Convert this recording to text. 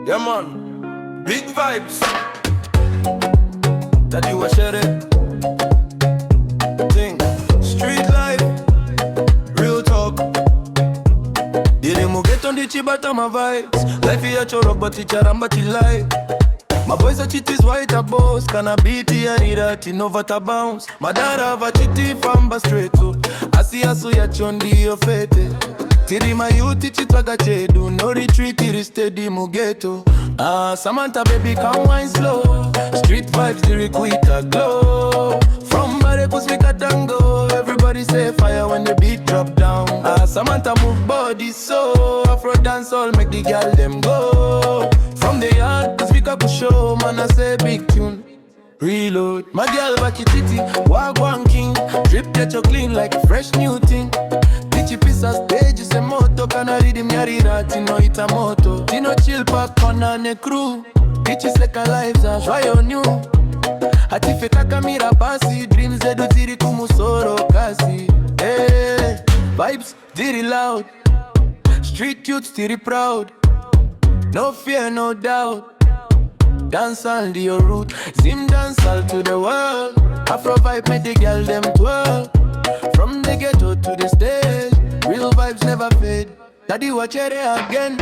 Yeah man, big vibes. That you a share it. Thing, street life, real talk. Dili mu ghetto ndi chibata my vibes. Life ya choro but icharamba chilai. My boys are chitties white a boss. Can I beat ya need that in over to bounce. My dad have a chitty famba straight to. I see asu ya chondi yo fete. Tiri my youth chitwaga chedu. No retreat iri steady mu ghetto. Samantha baby come wine slow. Street vibes the requita glow. From Marekus we got tango. Everybody say fire when the beat drop down. Samantha move body so. Afro dancehall make the girl them go. From the yard cause we got to show. Man I say big tune. Reload. My girl back it titty. Wagwan king. Drip get you clean like a fresh new thing. Tichi pisa stage is a moto. Kana rhythm yarira tino ita moto. Tino chill pack kona ne crew. Tichi seka lives are joyeux new. Hatifeka kamera pasi. Dreams zedu tiri kumusoro kasi. Hey, vibes diri loud. Street youths tiri proud. No fear, no doubt. Dancehall to your root. Zimdancehall to the world. Afro vibe make the girl them twirl. From the ghetto to the stage. Real vibes never fade. Daddy watch it again.